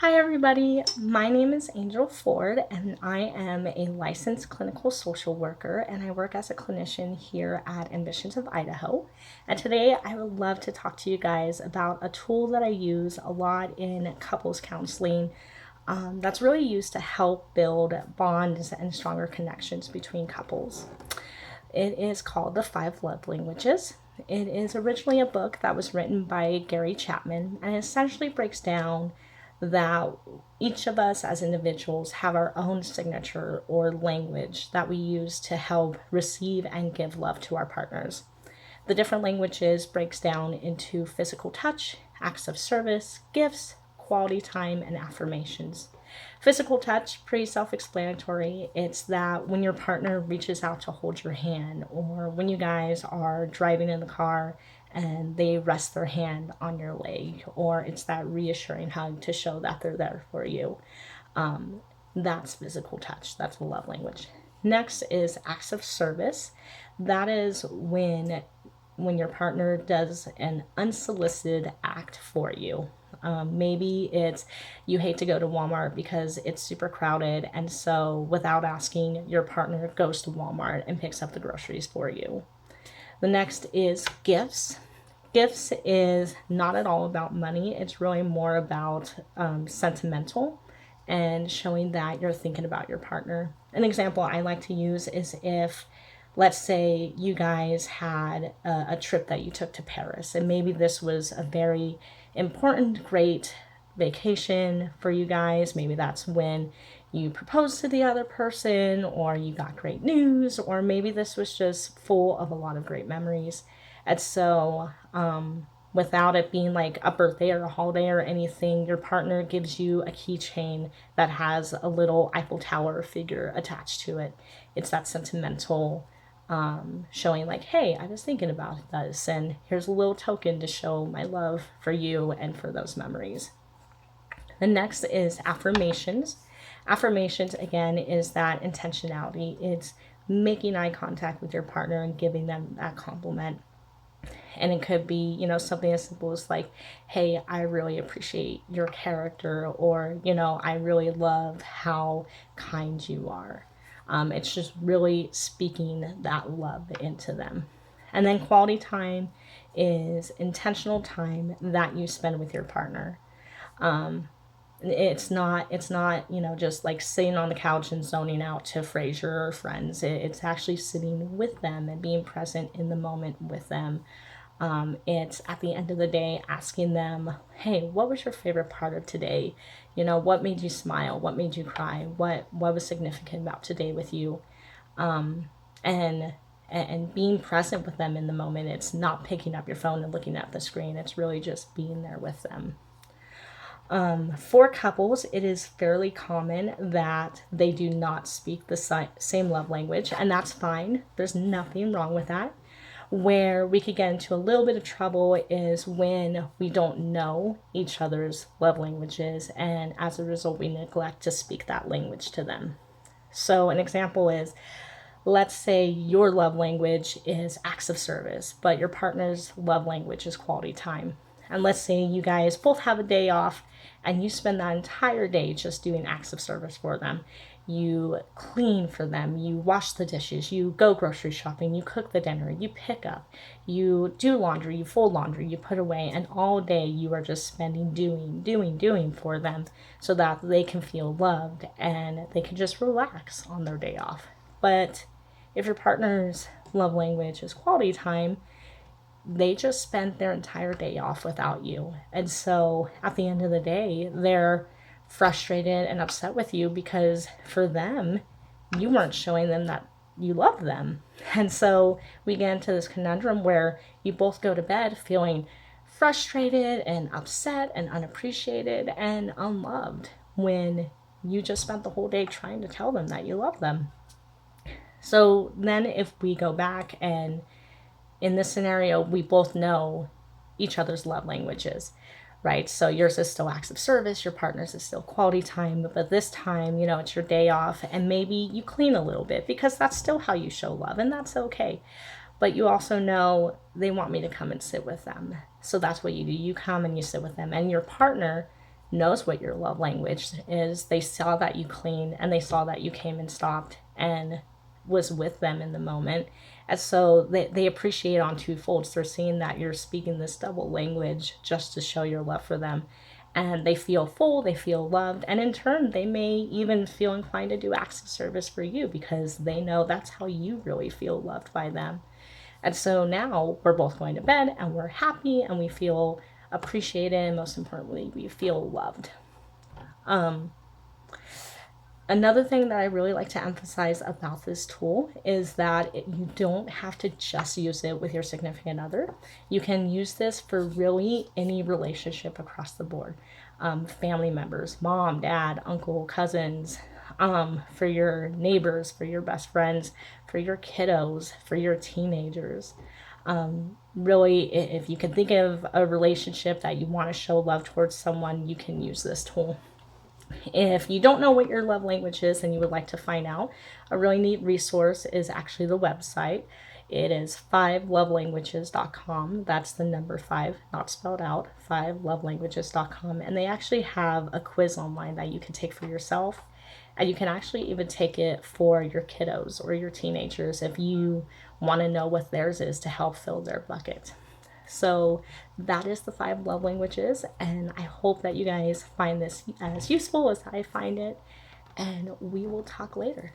Hi, everybody. My name is Angel Ford, and I am a licensed clinical social worker, and I work as a clinician here at Ambitions of Idaho. And today, I would love to talk to you guys about a tool that I use a lot in couples counseling that's really used to help build bonds and stronger connections between couples. It is called The Five Love Languages. It is originally a book that was written by Gary Chapman and it essentially breaks down that each of us as individuals have our own signature or language that we use to help receive and give love to our partners. The different languages breaks down into physical touch, acts of service, gifts, quality time, and affirmations. Physical touch, pretty self explanatory. It's that when your partner reaches out to hold your hand, or when you guys are driving in the car and they rest their hand on your leg, or it's that reassuring hug to show that they're there for you. That's physical touch. That's a love language. Next is acts of service. That is when your partner does an unsolicited act for you. Maybe it's you hate to go to Walmart because it's super crowded, and so without asking, your partner goes to Walmart and picks up the groceries for you. The next is gifts. Gifts is not at all about money, it's really more about sentimental and showing that you're thinking about your partner. An example I like to use is if, let's say, you guys had a trip that you took to Paris, and maybe this was a very important, great vacation for you guys. Maybe that's when you proposed to the other person, or you got great news, or maybe this was just full of a lot of great memories. And so, without it being like a birthday or a holiday or anything, your partner gives you a keychain that has a little Eiffel Tower figure attached to it. It's that sentimental showing, like, hey, I was thinking about this, and here's a little token to show my love for you and for those memories. The next is affirmations. Affirmations, again, is that intentionality. It's making eye contact with your partner and giving them that compliment. And it could be, something as simple as like, hey, I really appreciate your character, or, I really love how kind you are. It's just really speaking that love into them. And then quality time is intentional time that you spend with your partner. It's not just like sitting on the couch and zoning out to Frasier or Friends. It's actually sitting with them and being present in the moment with them. It's at the end of the day asking them, hey, what was your favorite part of today? What made you smile? What made you cry? What was significant about today with you? And and being present with them in the moment. It's not picking up your phone and looking at the screen. It's really just being there with them. For couples, it is fairly common that they do not speak the same love language, and that's fine. There's nothing wrong with that. Where we could get into a little bit of trouble is when we don't know each other's love languages, and as a result, we neglect to speak that language to them. So, an example is, let's say your love language is acts of service, but your partner's love language is quality time. And let's say you guys both have a day off and you spend that entire day just doing acts of service for them. You clean for them, you wash the dishes, you go grocery shopping, you cook the dinner, you pick up, you do laundry, you fold laundry, you put away, and all day you are just spending doing for them so that they can feel loved and they can just relax on their day off. But if your partner's love language is quality time, they just spent their entire day off without you. And so at the end of the day, they're frustrated and upset with you because for them, you weren't showing them that you love them. And so we get into this conundrum where you both go to bed feeling frustrated and upset and unappreciated and unloved when you just spent the whole day trying to tell them that you love them. So then, if we go back and in this scenario, we both know each other's love languages, right? So yours is still acts of service, your partner's is still quality time, but this time, it's your day off, and maybe you clean a little bit because that's still how you show love, and that's okay. But you also know they want me to come and sit with them. So that's what you do. You come and you sit with them, and your partner knows what your love language is. They saw that you clean, and they saw that you came and stopped and was with them in the moment. And so they appreciate on two folds. They're seeing that you're speaking this double language just to show your love for them. And they feel full, they feel loved, and in turn, they may even feel inclined to do acts of service for you because they know that's how you really feel loved by them. And so now we're both going to bed and we're happy and we feel appreciated, and most importantly, we feel loved. Another thing that I really like to emphasize about this tool is that you don't have to just use it with your significant other. You can use this for really any relationship across the board. Family members, mom, dad, uncle, cousins, for your neighbors, for your best friends, for your kiddos, for your teenagers. Really, if you can think of a relationship that you want to show love towards someone, you can use this tool. If you don't know what your love language is and you would like to find out, a really neat resource is actually the website. It is 5lovelanguages.com. That's the number 5, not spelled out, 5lovelanguages.com. And they actually have a quiz online that you can take for yourself. And you can actually even take it for your kiddos or your teenagers if you want to know what theirs is to help fill their bucket. So that is the 5 love languages, and I hope that you guys find this as useful as I find it, and we will talk later.